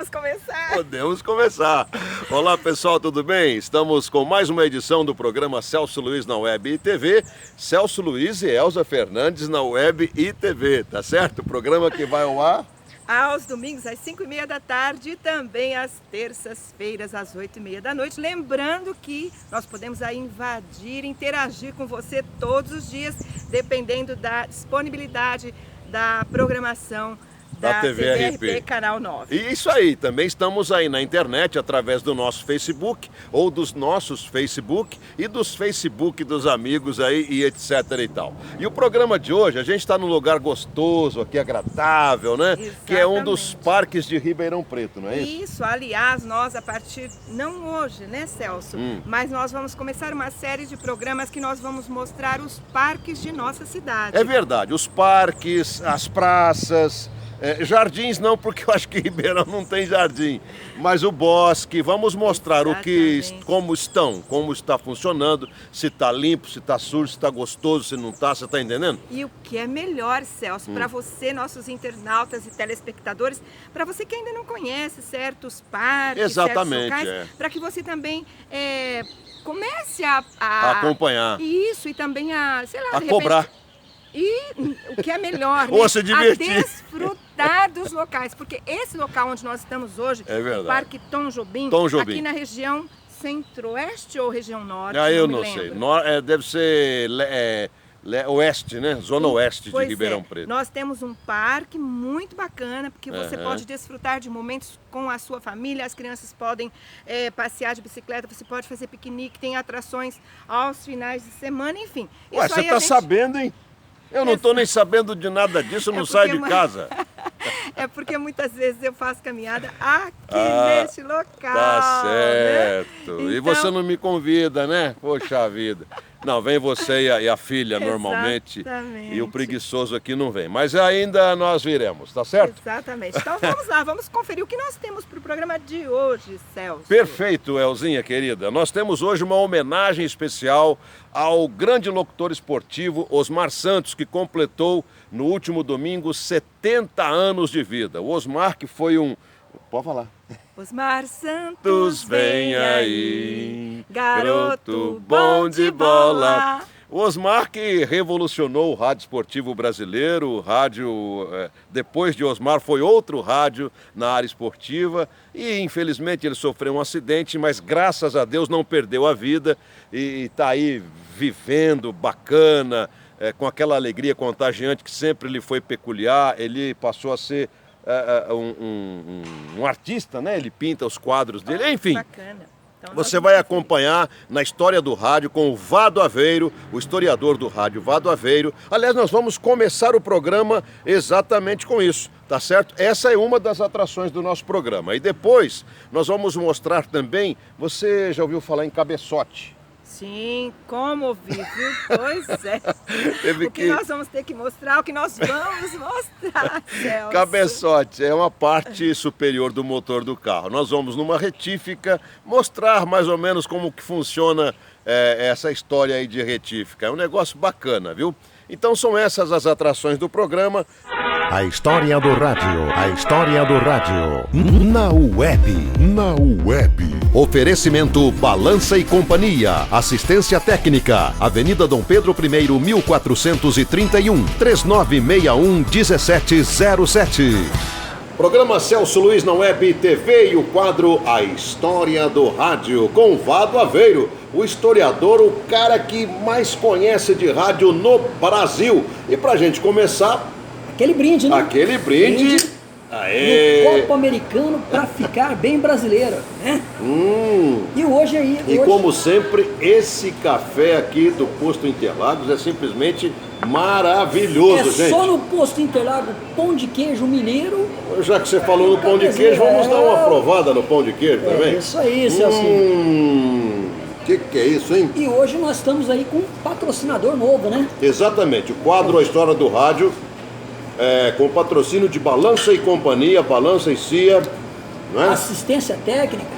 Podemos começar? Podemos começar. Olá, pessoal, tudo bem? Estamos com mais uma edição do programa Celso Luiz na Web e TV. Celso Luiz e Elza Fernandes na Web e TV, tá certo? O programa que vai ao ar aos domingos às 5h30 da tarde e também às terças-feiras às 8h30 da noite. Lembrando que nós podemos aí invadir, interagir com você todos os dias, dependendo da disponibilidade da programação da TVRP Canal 9. E isso aí, também estamos aí na internet através do nosso Facebook ou dos nossos Facebook e dos Facebook dos amigos aí e etc e tal. E o programa de hoje, a gente está num lugar gostoso, aqui agradável, né? Exatamente. Que é um dos parques de Ribeirão Preto, não é isso? Isso, aliás, nós a partir, não hoje, né, Celso? Mas nós vamos começar uma série de programas que nós vamos mostrar os parques de nossa cidade. É verdade, os parques, as praças... jardins não, porque eu acho que Ribeirão não tem jardim, mas o bosque, vamos mostrar como está funcionando, se está limpo, se está sujo, se está gostoso, se não está, você está entendendo? E o que é melhor, Celso, para você, nossos internautas e telespectadores, para você que ainda não conhece certos parques, exatamente, certos locais, para que você também comece a acompanhar. Isso, e também a, sei lá, a cobrar. E o que é melhor, ou né? se divertir. A desfrutar dos locais, porque esse local onde nós estamos hoje, o Parque Tom Jobim, aqui na região centro-oeste ou região norte? Eu não sei, deve ser oeste, né? Zona oeste de Ribeirão Preto. Nós temos um parque muito bacana, porque você pode desfrutar de momentos com a sua família, as crianças podem passear de bicicleta, você pode fazer piquenique, tem atrações aos finais de semana, enfim. Ué, você tá sabendo, hein? Eu não estou nem sabendo de nada disso, não saio de casa. É porque muitas vezes eu faço caminhada aqui neste local. Tá certo. Né? E você não me convida, né? Poxa vida. Não, vem você e a filha normalmente. Exatamente. E o preguiçoso aqui não vem. Mas ainda nós viremos, tá certo? Exatamente. Então vamos lá, vamos conferir o que nós temos para o programa de hoje, Celso. Perfeito, Elzinha querida. Nós temos hoje uma homenagem especial ao grande locutor esportivo Osmar Santos, que completou no último domingo 70 anos de vida. O Osmar que foi um... Pode falar. Osmar Santos, vem aí, garoto bom de bola. O Osmar que revolucionou o rádio esportivo brasileiro, o rádio, depois de Osmar, foi outro rádio na área esportiva e infelizmente ele sofreu um acidente, mas graças a Deus não perdeu a vida e está aí vivendo bacana, com aquela alegria contagiante que sempre lhe foi peculiar. Ele passou a ser um artista, né? Ele pinta os quadros dele, enfim. Bacana. Então, você vai acompanhar na história do rádio com o Vado Aveiro, o historiador do rádio Vado Aveiro. Aliás, nós vamos começar o programa exatamente com isso, tá certo? Essa é uma das atrações do nosso programa. E depois nós vamos mostrar também, você já ouviu falar em cabeçote? Sim, como ouvi, viu? Pois é. O que nós vamos ter que mostrar, o que nós vamos mostrar, Celso. Cabeçote é uma parte superior do motor do carro. Nós vamos numa retífica mostrar mais ou menos como que funciona essa história aí de retífica. É um negócio bacana, viu? Então são essas as atrações do programa. A história do rádio, a história do rádio. Na web. Oferecimento Balança e Companhia. Assistência técnica. Avenida Dom Pedro I, 1431. 3961-1707. Programa Celso Luiz na Web e TV e o quadro A História do Rádio, com Vado Aveiro, o historiador, o cara que mais conhece de rádio no Brasil. E pra gente começar... Aquele brinde, né? Aquele brinde. Aê! No Copo Americano pra ficar bem brasileiro, né? E hoje aí... E como sempre, esse café aqui do Posto Interlagos é simplesmente maravilhoso, gente. É só no Posto Interlagos, pão de queijo mineiro. Já que você falou no pão de queijo, vamos dar uma provada no pão de queijo também? Isso aí, Celso. Que é isso, hein? E hoje nós estamos aí com um patrocinador novo, né? Exatamente, o quadro A História do Rádio, com patrocínio de Balança e Companhia, Balança e CIA, não é? Assistência técnica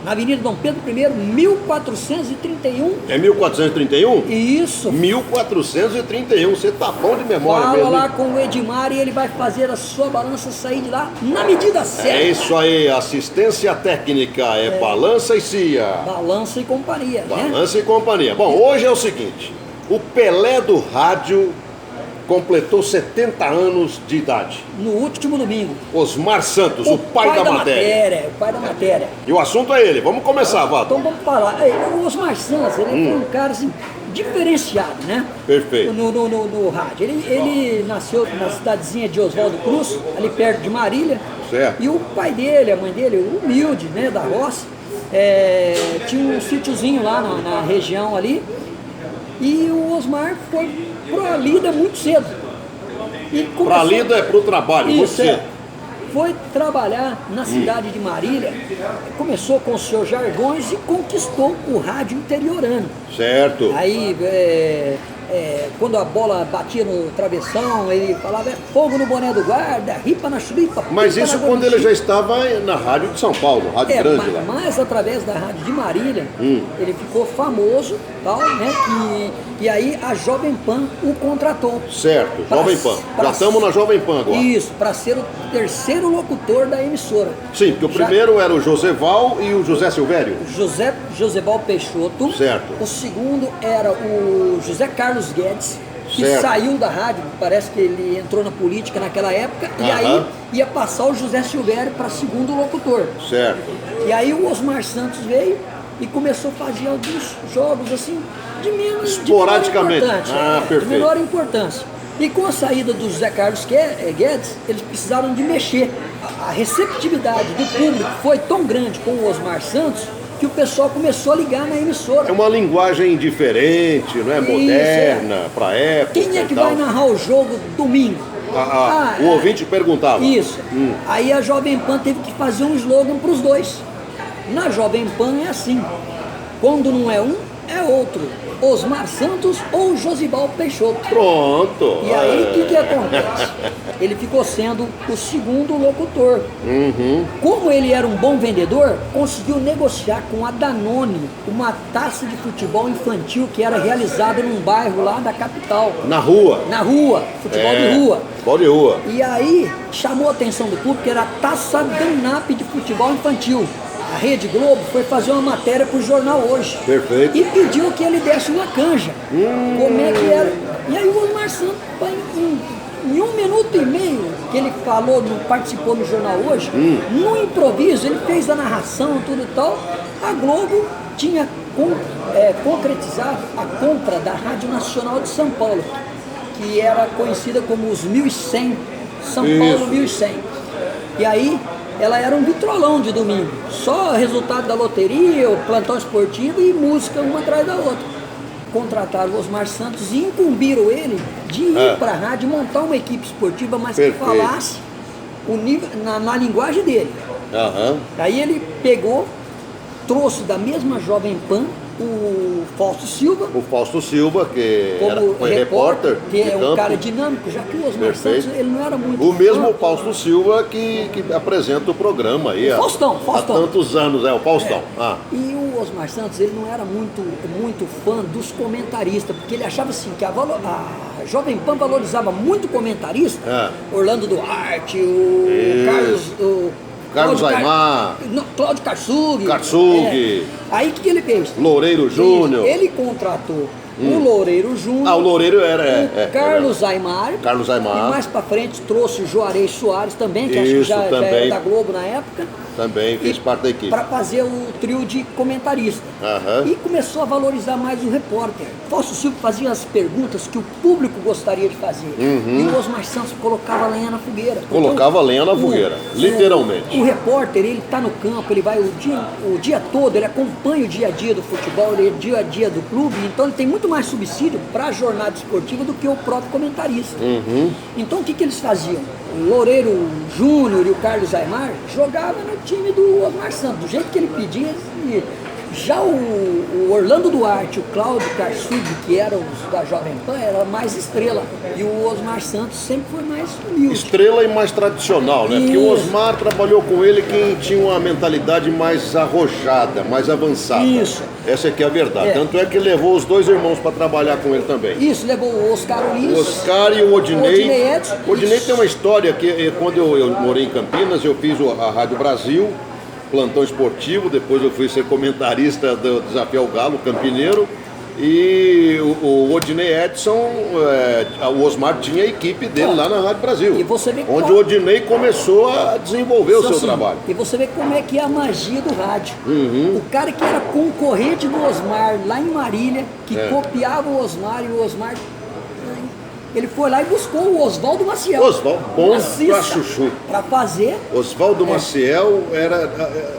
Na Avenida Dom Pedro I, 1431. É 1431? Isso. 1431, você tá bom de memória Fala mesmo. lá Hein? com o Edmar e ele vai fazer a sua balança sair de lá na medida certa. É isso aí, assistência técnica é Balança e Cia. Balança e companhia, né? Balança e companhia. Bom, hoje é o seguinte, o Pelé do rádio completou 70 anos de idade. No último domingo. Osmar Santos, o pai da matéria. O pai da matéria. E o assunto é ele. Vamos começar, Vado. Então vamos falar. O Osmar Santos, ele foi um cara assim, diferenciado, né? Perfeito. No rádio. Ele nasceu na cidadezinha de Oswaldo Cruz, ali perto de Marília. Certo. E o pai dele, a mãe dele, humilde, né, da roça, tinha um sítiozinho lá na região ali. E o Osmar foi pra lida muito cedo. Pra lida é pro trabalho, muito Isso, cedo. Foi trabalhar na cidade de Marília, começou com os seus jargões e conquistou o rádio interiorano. Certo. Aí, quando a bola batia no travessão, ele falava, fogo no boné do guarda, ripa na chulipa. Mas isso quando ele já estava na rádio de São Paulo, rádio grande lá. Mas através da rádio de Marília, ele ficou famoso, tal, né? E aí a Jovem Pan o contratou. Certo, Jovem Pan. Já estamos na Jovem Pan agora. Isso, para ser o terceiro locutor da emissora. Sim, porque o primeiro era o Joseval e o José Silvério. Joseval Peixoto. Certo. O segundo era o José Carlos Guedes, que Certo. saiu da rádio, parece que ele entrou na política naquela época, e aí ia passar o José Silvério para segundo locutor. Certo. E aí o Osmar Santos veio e começou a fazer alguns jogos assim, de Esporadicamente. menor importância. Perfeito. De menor importância. E com a saída do José Carlos Guedes, eles precisaram de mexer. A receptividade do público foi tão grande com o Osmar Santos que o pessoal começou a ligar na emissora. É uma linguagem diferente, não é? Moderna, pra época. Quem é que e tal. vai narrar o jogo domingo? O ouvinte perguntava. Isso. Aí a Jovem Pan teve que fazer um slogan para os dois. Na Jovem Pan é assim, quando não é um, é outro. Osmar Santos ou Josibal Peixoto. Pronto. E aí o que acontece? Ele ficou sendo o segundo locutor. Como ele era um bom vendedor, conseguiu negociar com a Danone uma taça de futebol infantil que era realizada num bairro lá da capital. Na rua. Na rua, futebol de rua. Futebol de rua. E aí chamou a atenção do público que era a Taça Danap de futebol infantil. A Rede Globo foi fazer uma matéria para o jornal Hoje. Perfeito. E pediu que ele desse uma canja. Como é que era? E aí o Osmar Santos, em 1 minuto e meio que ele falou, participou no jornal Hoje, no improviso, ele fez a narração, tudo e tal. A Globo tinha concretizado a compra da Rádio Nacional de São Paulo, que era conhecida como os 1100, São Paulo 1100. E aí ela era um vitrolão de domingo, só resultado da loteria, o plantão esportivo e música uma atrás da outra. Contrataram o Osmar Santos e incumbiram ele de ir para a rádio montar uma equipe esportiva, mas que falasse o nível, na linguagem dele. Aí ele pegou, trouxe da mesma Jovem Pan o Fausto Silva. O Fausto Silva, que foi repórter que de é um campo. cara dinâmico, já que o Osmar Santos ele não era muito O mesmo fã. Fausto Silva que apresenta o programa aí Faustão. há tantos anos, o Faustão. E o Osmar Santos ele não era muito fã dos comentaristas, porque ele achava assim que a Jovem Pan valorizava muito comentarista, Orlando Duarte, Carlos Aymar, Cláudio Karsug. Aí o que ele fez? Loureiro Júnior. Ele contratou o Loureiro Júnior. O Loureiro era Carlos Aymar. Carlos Aymar. E mais pra frente trouxe o Juarez Soares também, que acho que já era da Globo na época. Também fez parte da equipe. Para fazer o trio de comentarista. E começou a valorizar mais o repórter. Fausto Silva fazia as perguntas que o público gostaria de fazer. E o Osmar Santos colocava lenha na fogueira. Colocava lenha na fogueira, literalmente. O repórter, ele está no campo, ele vai o dia todo, ele acompanha o dia a dia do futebol, o dia a dia do clube, então ele tem muito mais subsídio para a jornada esportiva do que o próprio comentarista. Então o que eles faziam? O Loureiro Júnior e o Carlos Aymar jogavam no time do Osmar Santos. Do jeito que ele pedia, eles Já o Orlando Duarte, o Cláudio Karsug, que eram os da Jovem Pan, era mais estrela. E o Osmar Santos sempre foi mais humilde. Estrela e mais tradicional, né? Porque o Osmar trabalhou com ele quem tinha uma mentalidade mais arrojada, mais avançada. Isso. Essa aqui é a verdade. É. Tanto é que levou os dois irmãos para trabalhar com ele também. Isso, levou o Oscar Ulisses. O Oscar e o Odinei. Edson. O Odinei Isso. tem uma história que quando eu morei em Campinas, eu fiz a Rádio Brasil, plantão esportivo, depois eu fui ser comentarista do Desafio ao Galo, campineiro. E o Odinei Edson, o Osmar tinha a equipe dele lá na Rádio Brasil. E você vê onde o Odinei começou a desenvolver o seu trabalho. E você vê como é que é a magia do rádio. Uhum. O cara que era concorrente do Osmar lá em Marília, que copiava o Osmar e o Osmar. Ele foi lá e buscou o Oswaldo Maciel. Oswaldo, bom maciça, pra chuchu. Pra fazer. Oswaldo Maciel era,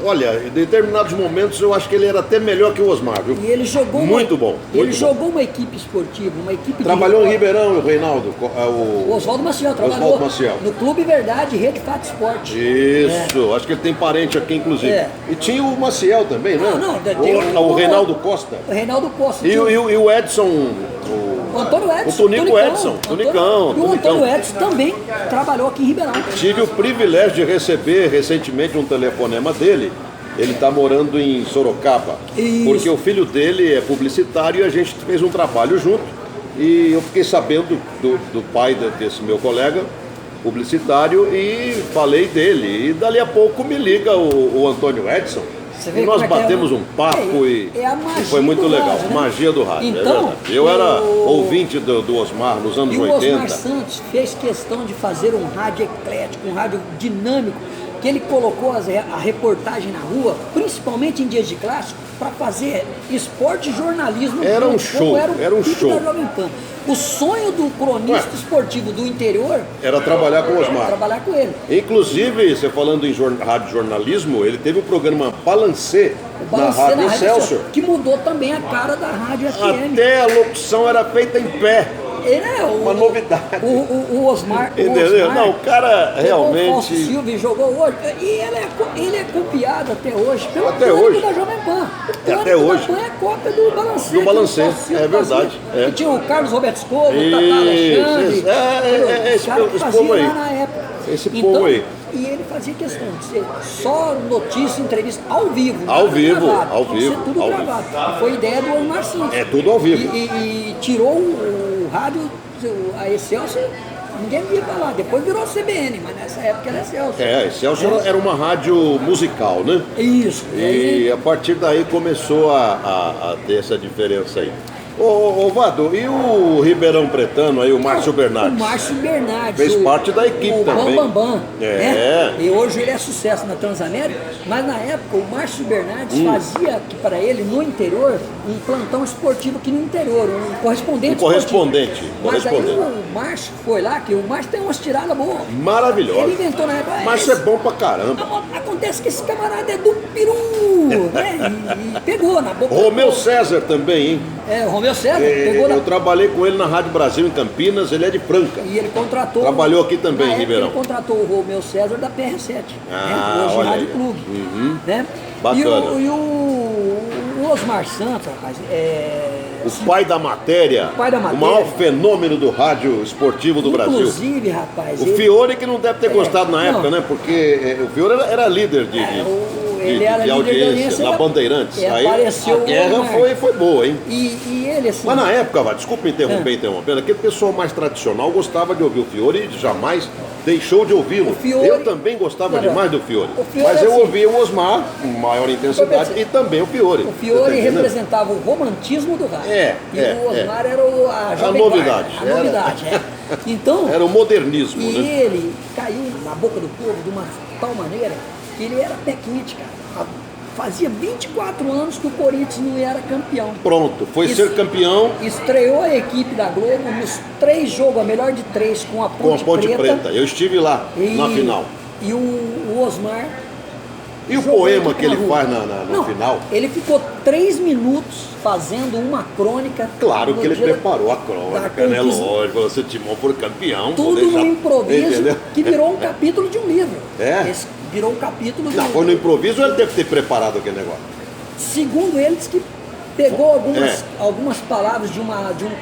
olha, em determinados momentos eu acho que ele era até melhor que o Osmar, viu? E ele jogou muito bom. Ele jogou uma equipe esportiva, uma equipe Trabalhou de... em Ribeirão, o Reinaldo. O Oswaldo Maciel trabalhou Oswaldo Maciel. no Clube Verdade, Rede Fato Esporte. Isso, acho que ele tem parente aqui, inclusive. É. E tinha o Maciel também, né? Tem o Reinaldo Costa. O Reinaldo Costa. E o Edson. O Antônio Edson. O Tunico Edson. Tunicão. E o Antônio Edson também trabalhou aqui em Ribeirão. Tive o privilégio de receber recentemente um telefonema dele. Ele está morando em Sorocaba. Isso. Porque o filho dele é publicitário e a gente fez um trabalho junto. E eu fiquei sabendo do pai desse meu colega publicitário e falei dele. E dali a pouco me liga o Antônio Edson. E nós batemos um papo e foi muito legal. Rádio, né? Magia do rádio, então, é verdade. Eu era ouvinte do Osmar nos anos 80. E o Osmar Santos fez questão de fazer um rádio eclético, um rádio dinâmico, que ele colocou a reportagem na rua, principalmente em dias de clássico, para fazer esporte e jornalismo. Era um show, era um show. Da Jovem Pan. O sonho do cronista esportivo do interior era trabalhar com o Osmar. Trabalhar com ele. Inclusive, você falando em rádio jornalismo, ele teve o programa Balancê na Rádio Excelsior. Que mudou também a cara da Rádio FM. Até a locução era feita em pé. Uma novidade. O Osmar. Entendeu? Não, o cara realmente. O Fausto Silva jogou hoje. E ele é copiado até hoje pelo hoje. da Jovem Pan. Até hoje. O Jovem Pan é cópia do Balancê. Do Balancê, é verdade. E tinha o Carlos Roberto Escovo, o Tata Alexandre. Esse povo aí. Lá na época. Esse povo aí. E ele fazia questão de ser só notícia, entrevista ao vivo. Ao vivo, gravado, ao vivo. Ser tudo gravado. E foi ideia do Osmar Santos. É tudo ao vivo. E tirou o rádio, a Excelsior, ninguém ia falar. Depois virou CBN, mas nessa época era Excelsior. Excelsior era uma rádio musical, né? Isso. E a partir daí começou a ter essa diferença aí. Ô Vado, e o Ribeirão Pretano aí, o Márcio Bernardes? O Márcio Bernardes. Fez parte da equipe também. O Bambam. É. Né? E hoje ele é sucesso na Transamérica, mas na época o Márcio Bernardes fazia para ele, no interior, um plantão esportivo aqui no interior, um correspondente. Mas aí o Márcio foi lá, que o Márcio tem umas tiradas boas. Maravilhosa. Ele inventou na época. Márcio é bom pra caramba. Acontece que esse camarada é do Peru, né? E pegou na boca. Romeu César também, hein? O Romeu César pegou Eu trabalhei com ele na Rádio Brasil em Campinas, ele é de Franca. E ele contratou. Trabalhou aqui também em Ribeirão. Ele contratou o Romeu César da PR7, hoje olha Rádio aí. Clube. Né? Bacana. E o Osmar Santos, rapaz, o pai da matéria, o maior fenômeno do rádio esportivo do Brasil. Inclusive, rapaz. O Fiore que não deve ter gostado na época, né? Porque o Fiore era líder de audiência na Bandeirantes. Aí a guerra foi boa, hein? E ele assim. Mas na época, desculpa interrompendo, aquele pessoal mais tradicional gostava de ouvir o Fiore e jamais deixou de ouvi-lo. Eu também gostava demais do Fiore. Mas eu ouvia o Osmar com maior intensidade e também o Fiore. O Fiore representava o romantismo do rádio. E o Osmar era a novidade. A novidade. Então, era o modernismo. E né? ele caiu na boca do povo de uma tal maneira que ele era pé quente, cara. Fazia 24 anos que o Corinthians não era campeão. Pronto, foi ser campeão. Estreou a equipe da Globo nos 3 jogos, a melhor de 3, com a Ponte Preta. Eu estive lá na final. E o Osmar. E o poema que ele faz no final? Ele ficou 3 minutos fazendo uma crônica. Claro que ele preparou a crônica, né? Lógico, se o Timão for campeão. Tudo no improviso, que virou um capítulo de um livro. Virou um capítulo de um livro. Foi no improviso ou ele deve ter preparado aquele negócio? segundo ele, diz que pegou algumas palavras de um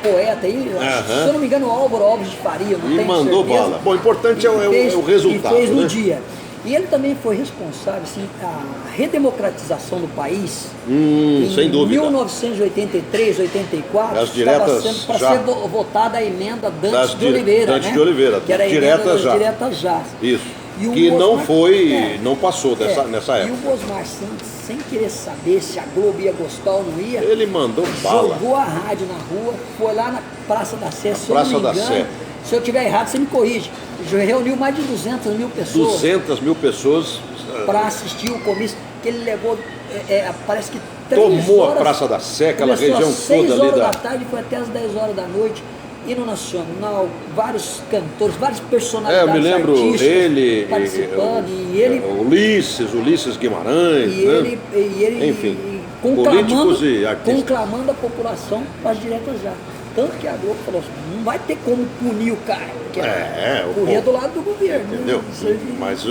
poeta aí, se eu não me engano, Álvaro Alves de Faria, não E tenho mandou certeza. bala. Bom, o importante é o resultado, E fez no né? dia. E ele também foi responsável, assim, a redemocratização do país. Sem dúvida. 1983, 84, As diretas para já. ser votada a emenda Dantes de Oliveira, Dantes né? de Oliveira, que era a diretas emenda das já. diretas já. Isso. E o Que não Osmar- foi, não passou nessa E época. o Osmar Santos, sem querer saber se a Globo ia gostar ou não ia, Ele mandou bala. jogou a rádio na rua, foi lá na Praça da Sé, se eu Praça não me da engano, Sé. se eu estiver errado, você me corrige. Reuniu mais de 200 mil pessoas 200 mil pessoas para assistir o comício, que ele levou, parece que 3 tomou horas, a Praça da Sé, aquela começou região às 6 toda ali horas da... da tarde, foi até às 10 horas da noite, hino nacional, vários cantores, várias personalidades eu me lembro artísticas ele, participando, e ele Ulisses Guimarães, né? Enfim, políticos e artistas. conclamando a população para as diretas já. Tanto que a Globo falou assim, não vai ter como punir o cara, porque corria do lado do governo. Entendeu? Né? Isso aí- Mas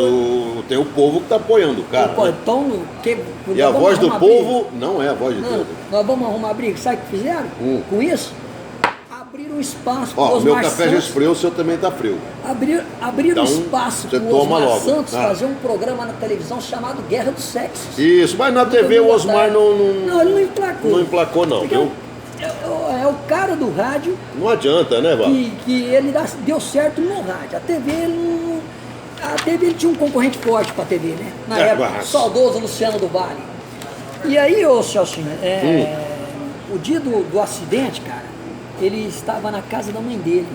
tem o povo que está apoiando o cara. Pô, Né? então, E a nós voz vamos do arrumar povo não é a voz de briga. Não, Deus. nós vamos arrumar briga. Sabe o que fizeram com isso? Abriram espaço para Ó, o o meu Osmar café já Santos. esfriou, o seu também está frio. Abriram Então, espaço você para o toma Osmar logo. Santos Ah. fazer um programa na televisão chamado Guerra dos Sexos. Isso, mas na TV o Osmar Não, ele não emplacou. não emplacou não, Porque viu? é o cara do rádio Não adianta, né, Val? que ele deu certo no rádio. A TV, ele tinha um concorrente forte para a TV, né? Na época, mas- saudoso Luciano do Vale. E aí, ô Celcinho, o dia do acidente, cara, ele estava na casa da mãe dele,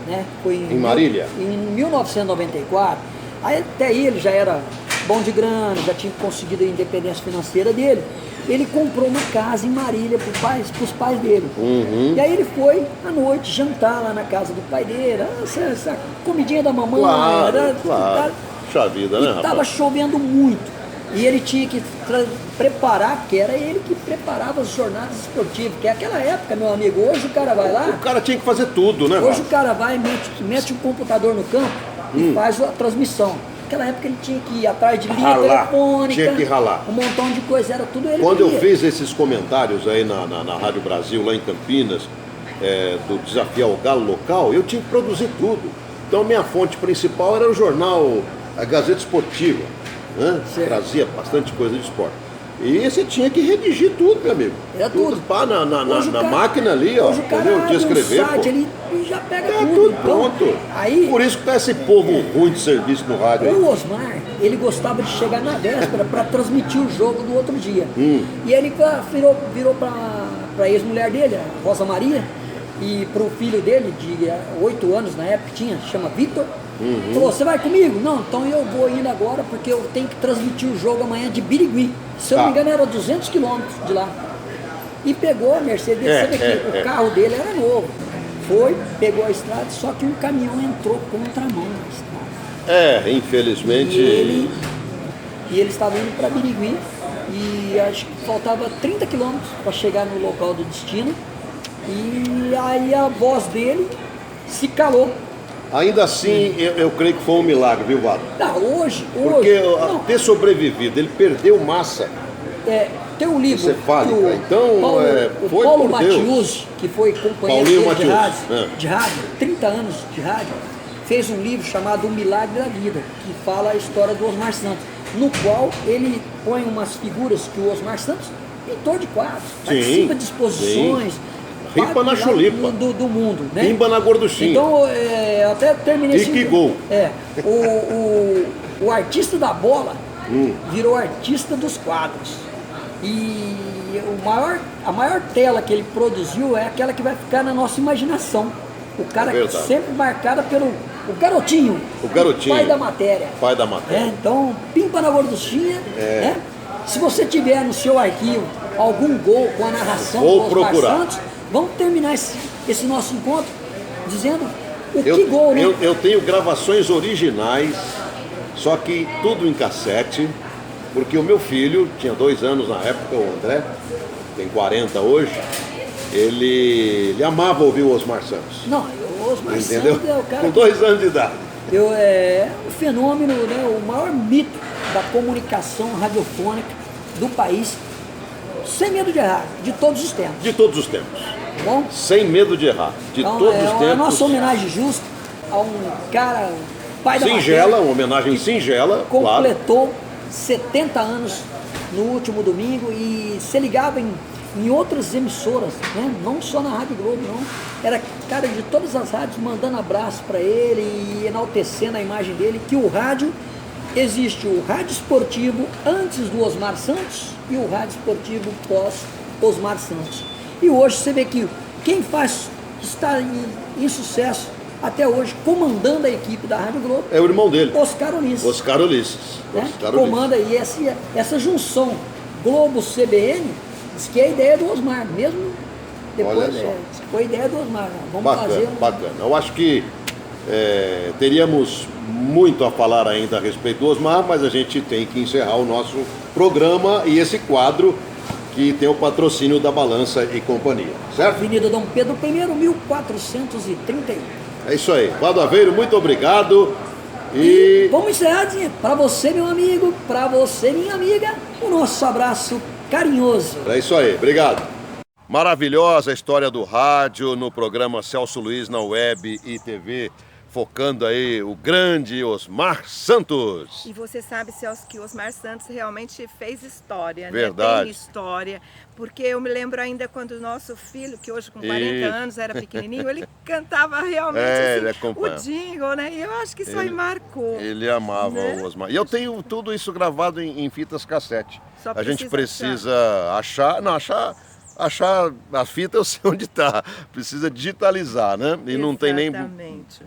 né? Foi Em Marília? Em 1994. Aí até ele já era bom de grana, já tinha conseguido a independência financeira dele. Ele comprou uma casa em Marília para os pais dele. E aí ele foi à noite jantar lá na casa do pai dele. Essa comidinha da mamãe. Claro. Puxa vida, né, Estava rapaz? chovendo muito. E ele tinha que preparar, porque era ele que preparava as jornadas esportivas. Porque aquela época, meu amigo, hoje o cara vai lá, O cara tinha que fazer tudo, né, Val? hoje o cara vai, mete um computador no campo e faz a transmissão. Naquela época ele tinha que ir atrás de linha Ralar, telefônica, tinha que ralar. um montão de coisa, era tudo ele Quando que eu ia. fiz esses comentários aí na Rádio Brasil, lá em Campinas, do desafio ao Galo Local, eu tinha que produzir tudo. Então minha fonte principal era o jornal, a Gazeta Esportiva, né? Certo. Trazia bastante coisa de esporte. E você tinha que redigir tudo, meu amigo. Era tudo. Pá, na Hoje o cara- máquina ali, ó. Hoje o cara Entendeu? abre De escrever, um site pô. ali e já pega É tudo. tudo Então, pronto. aí, Por isso que tá esse povo ruim de serviço no rádio aí. o Osmar, ele gostava de chegar na véspera para transmitir o jogo do outro dia. E ele virou para a ex-mulher dele, a Rosa Maria, e para o filho dele, de 8 anos na época, chama Vitor. Falou, você vai comigo? Não, então eu vou indo agora porque eu tenho que transmitir o jogo amanhã de Birigui. Se eu não me engano, era 200 quilômetros de lá. E pegou a Mercedes, sabe que o carro dele era novo. Foi, pegou a estrada, só que um caminhão entrou contramão na estrada. Infelizmente. E ele estava indo para Birigui e acho que faltava 30 quilômetros para chegar no local do destino. E aí a voz dele se calou. Ainda assim, eu creio que foi um milagre, viu, Vado? Hoje, Porque não, ter sobrevivido, ele perdeu massa. tem um livro Encefálica. que Então, o foi Paulo por Deus. Matiusi, que foi companheiro Paulinho dele Matiusi, de rádio, 30 anos de rádio, fez um livro chamado O Milagre da Vida, que fala a história do Osmar Santos, no qual ele põe umas figuras que o Osmar Santos pintor de quadros, participa de exposições, Ripa na lá chulipa. do mundo, né? Pimba na gorduchinha. Então, até terminei E que gol. O artista da bola virou artista dos quadros. E a maior tela que ele produziu é aquela que vai ficar na nossa imaginação. O cara que verdade. sempre marcada pelo o garotinho. O garotinho. Pai da matéria. Pai da matéria. Então, pimpa na gorduchinha. Né? Se você tiver no seu arquivo algum gol com a narração Vou do Osmar procurar. Santos, vamos terminar esse nosso encontro dizendo que gol, né? Eu tenho gravações originais, só que tudo em cassete, porque o meu filho, tinha 2 anos na época, o André, tem 40 hoje, ele amava ouvir o Osmar Santos. Não, o Osmar Entendeu? Santos é o cara Com 2 anos de idade. é o fenômeno, né, o maior mito da comunicação radiofônica do país. sem medo de errar, de todos os tempos. De todos os tempos. Tá bom? Sem medo de errar. De Então, todos os é a tempos. nossa homenagem justa a um cara, pai da Singela, matéria, uma homenagem singela, claro. completou 70 anos no último domingo e se ligava em outras emissoras, né? Não só na Rádio Globo, não. Era cara de todas as rádios mandando abraço para ele e enaltecendo a imagem dele, que o rádio, existe o rádio esportivo antes do Osmar Santos e o rádio esportivo pós Osmar Santos. E hoje você vê que quem está em sucesso até hoje, comandando a equipe da Rádio Globo, É o irmão dele, Oscar Ulisses. Oscar Ulisses. Né? Oscar Que Ulisses. comanda aí essa junção Globo-CBN, diz que é a ideia do Osmar, mesmo depois, Olha só. diz que foi a ideia do Osmar. Vamos Bacana, fazer bacana. Eu acho que teríamos muito a falar ainda a respeito do Osmar, mas a gente tem que encerrar o nosso programa e esse quadro que tem o patrocínio da Balança e Companhia, certo? Avenida Dom Pedro I, 1431. É isso aí. Valdo Aveiro, muito obrigado. E Vamos encerrar dizendo, para você, meu amigo, para você, minha amiga, o nosso abraço carinhoso. é isso aí. Obrigado. Maravilhosa a história do rádio no programa Celso Luiz na web e TV, focando aí o grande Osmar Santos. E você sabe, Celso, que o Osmar Santos realmente fez história, Verdade. né? Tem história, porque eu me lembro ainda quando o nosso filho, que hoje com 40 Isso. anos era pequenininho, ele cantava realmente Ele assim, o acompanha. jingle, né? E eu acho que isso aí marcou. Ele amava Né? o Osmar. E eu tenho tudo isso gravado em fitas cassete. Só A gente precisa precisa achar a fita, eu sei onde está. Precisa digitalizar, né? E não tem nem Exatamente.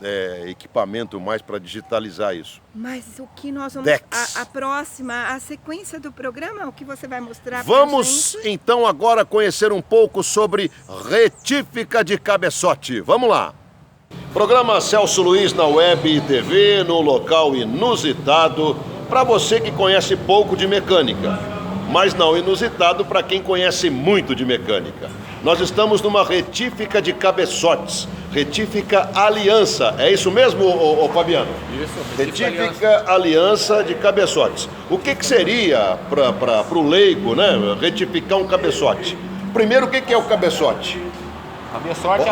equipamento mais para digitalizar isso. Mas o que nós vamos... Dex. A próxima, a sequência do programa, o que você vai mostrar pra Vamos gente? então agora conhecer um pouco sobre retífica de cabeçote. Vamos lá. Programa Celso Luiz na web e TV, no local inusitado, para você que conhece pouco de mecânica, mas não inusitado para quem conhece muito de mecânica. Nós estamos numa retífica de cabeçotes, retífica Aliança. É isso mesmo, ô Fabiano? Isso, Retífica Aliança de cabeçotes. O que seria para o leigo, né, retificar um cabeçote? Primeiro, o que é o cabeçote? Cabeçote,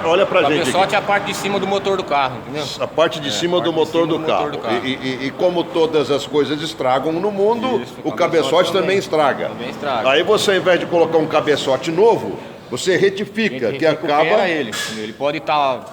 Olha pra gente cabeçote aqui. é a parte de cima do motor do carro, entendeu? A parte de cima do motor do carro. E como todas as coisas estragam no mundo, Isso, o cabeçote também estraga. Também estraga. Aí você, ao invés de colocar um cabeçote novo, você A retifica, gente que recupera acaba... ele. Ele pode estar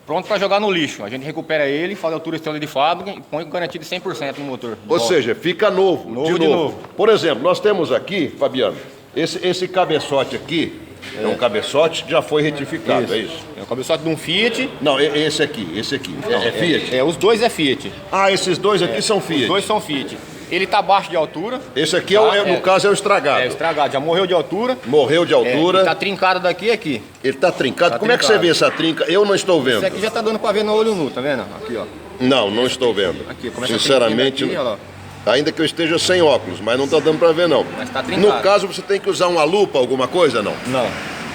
pronto para jogar no lixo. A gente recupera ele, faz a altura externa de fábrica e põe com garantia de 100% no motor. Ou seja, fica novo, Novo de de novo. novo. Por exemplo, nós temos aqui, Fabiano, esse cabeçote aqui, é um cabeçote que já foi retificado, é isso? É o cabeçote de um Fiat. Não, esse aqui. É Fiat? Os dois é Fiat. Ah, esses dois aqui são Fiat. Os dois são Fiat. Ele está abaixo de altura. Esse aqui, Tá, no caso, é o estragado. É estragado, já morreu de altura. Morreu de altura. Ele tá trincado daqui e aqui. Ele tá trincado. Tá Como é que você trincado. vê essa trinca? Eu não estou vendo. Esse aqui já tá dando para ver no olho nu, tá vendo? Aqui, ó. Não estou vendo. Aqui, começa a Sinceramente, trinquinha daqui, ainda que eu esteja sem óculos, mas não tá dando para ver não. Mas tá trincado. No caso, você tem que usar uma lupa, alguma coisa, não? Não.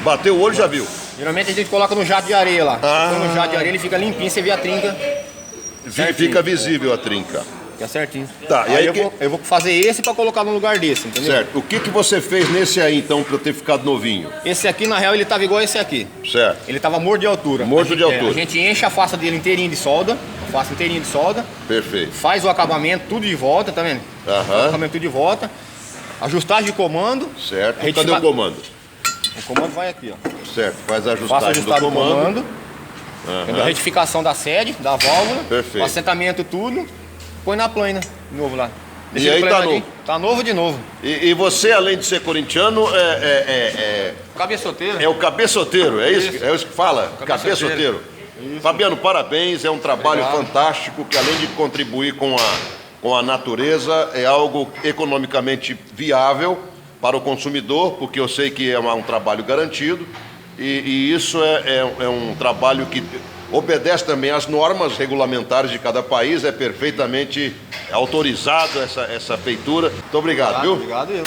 Bateu o olho, já viu. Geralmente a gente coloca no jato de areia lá. Ah. Então, no jato de areia ele fica limpinho, você vê a trinca. Certinho. Fica visível a trinca. Fica certinho. Tá, e aí eu vou fazer esse para colocar no lugar desse, entendeu? Certo. O que você fez nesse aí, então, para ter ficado novinho? Esse aqui, na real, ele tava igual esse aqui. Certo. Ele tava morto de altura. Morto de altura. A gente enche a face dele inteirinho de solda. A face inteirinha de solda. Perfeito. Faz o acabamento tudo de volta, tá vendo? Aham. Faz o acabamento tudo de volta. Ajustagem de comando. Certo. A gente Cadê o comando? O comando vai aqui, ó. Certo. Faz a Faço ajustagem do ajustado do comando. comando. A retificação da sede, da válvula. Perfeito. O assentamento, tudo. Põe na plana, de novo lá. E aí ele tá planadinho. novo. Tá novo de novo. E você, além de ser corintiano, Cabeçoteiro. é o cabeçoteiro, é isso? Isso. É isso que fala? Cabeçoteiro. Cabeçoteiro. Fabiano, parabéns, é um trabalho Obrigado. fantástico que, além de contribuir com a natureza, é algo economicamente viável para o consumidor, porque eu sei que é um trabalho garantido, e isso é um trabalho que obedece também às normas regulamentares de cada país, é perfeitamente autorizado essa feitura. Muito obrigado, viu? Obrigado eu.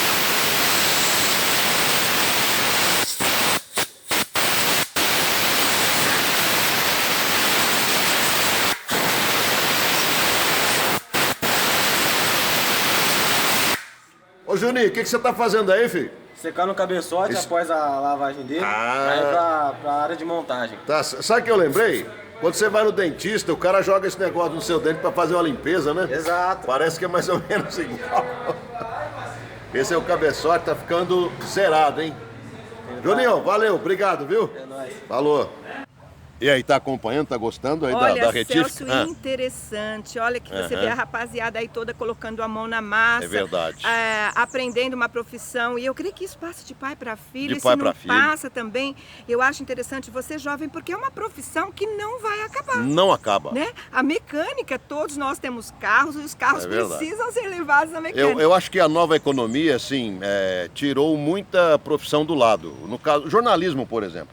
Ô Juninho, o que você está fazendo aí, filho? secando o cabeçote após a lavagem dele, aí pra área de montagem. Tá, sabe o que eu lembrei? Quando você vai no dentista, o cara joga esse negócio no seu dente pra fazer uma limpeza, né? Exato. Parece que é mais ou menos igual. Esse é o cabeçote, tá ficando zerado, hein? Juninho, valeu, obrigado, viu? É nóis. Falou. E aí, tá acompanhando, tá gostando aí Olha, da retífica? Celso, interessante. Olha que você vê a rapaziada aí toda colocando a mão na massa. É verdade. Aprendendo uma profissão. E eu creio que isso passa de pai para filho. De e pai se não pra filho. passa também, eu acho interessante você jovem, porque é uma profissão que não vai acabar. Não acaba. Né? A mecânica, todos nós temos carros e os carros É verdade. precisam ser levados na mecânica. Eu acho que a nova economia, assim, tirou muita profissão do lado. No caso, jornalismo, por exemplo.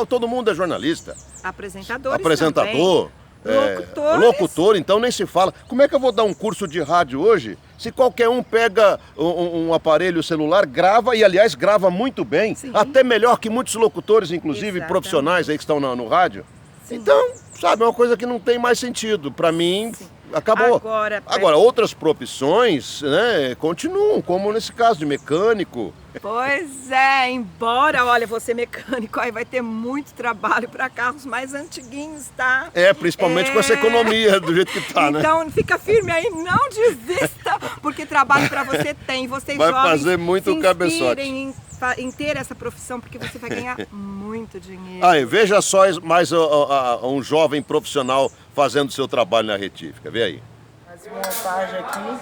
Todo mundo é jornalista. Apresentadores Apresentador. Locutores. Locutor, então nem se fala. Como é que eu vou dar um curso de rádio hoje se qualquer um pega um aparelho celular, grava e, aliás, grava muito bem, Sim. até melhor que muitos locutores, inclusive Exatamente. profissionais aí que estão no rádio? Sim. Então, sabe, é uma coisa que não tem mais sentido. Para mim, acabou. Agora, outras profissões, né, continuam, como nesse caso de mecânico. Pois é, embora, olha, você mecânico, aí vai ter muito trabalho para carros mais antiguinhos, tá? Principalmente com essa economia do jeito que tá, né? Então fica firme aí, não desista, porque trabalho para você tem. Vocês Vai jovens fazer muito se cabeçote. inspirem em ter essa profissão, porque você vai ganhar muito dinheiro. Aí, veja só mais um jovem profissional fazendo seu trabalho na retífica, vê aí. A desmontagem aqui,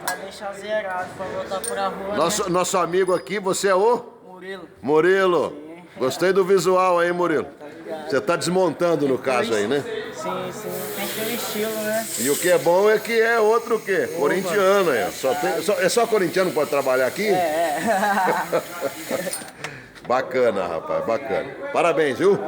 pra deixar zerado, pra voltar pra rua, Nosso amigo aqui, você é o? Murilo. Murilo. Sim. Gostei do visual aí, Murilo. Você tá desmontando no caso aí, né? Sim, tem que ter estilo, né? E o que é bom é que é outro o quê? Corintiano aí. É só corintiano que pode trabalhar aqui? Bacana, rapaz, bacana. Parabéns, viu?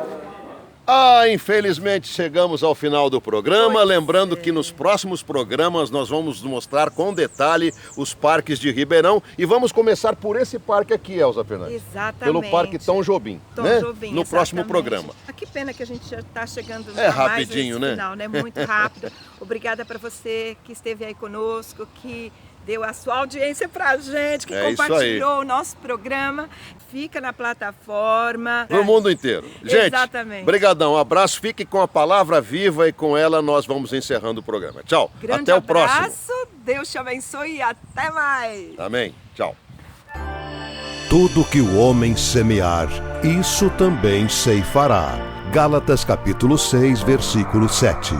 Infelizmente chegamos ao final do programa. Lembrando que nos próximos programas nós vamos mostrar com detalhe os parques de Ribeirão. E vamos começar por esse parque aqui, Elza Fernandes. Exatamente. Pelo Parque Tom Jobim, Tom né? Jobim, no próximo exatamente. programa. Que pena que a gente já está chegando rapidinho, mais né? final, né? Muito rápido. Obrigada para você que esteve aí conosco, que deu a sua audiência pra gente, que compartilhou o nosso programa. Fica na plataforma. Pro mundo inteiro. Gente, exatamente. Brigadão, um abraço, fique com a palavra viva e com ela nós vamos encerrando o programa. Tchau, Grande até o abraço, próximo. Deus te abençoe e até mais. Amém, tchau. Tudo que o homem semear, isso também ceifará. Gálatas capítulo 6, versículo 7.